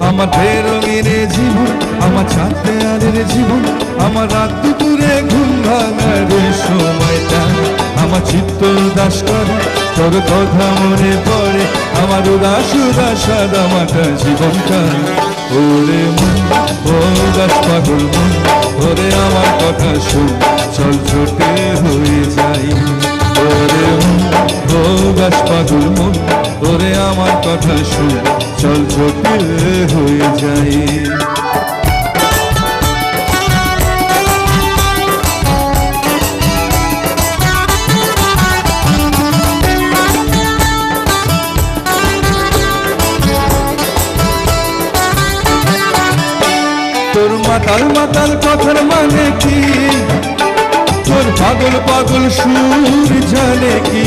আমার বেরঙিন জীবন, আমার চাঁদ দেয়ালের জীবন, আমার রাত দুপুরে ঘুম ভাঙার সময়টা, আমার চিত্ত উদাস করে তোর কথা মনে পড়ে, আমার উদাস উদাস সাদা মাটা জীবনটা। ওরে মন, ও উদাস পাগল মন, ওরে আমার কথা শুন, চল ছোটে হয়ে যাই। ওরে মন, ও উদাস পাগল মন, ওরে আমার কথা শুন, চল ছোটে হয়ে যাই। তোর মাতাল মাতাল কথার মানে কি, তোর পাগল পাগল সুর জানে কি,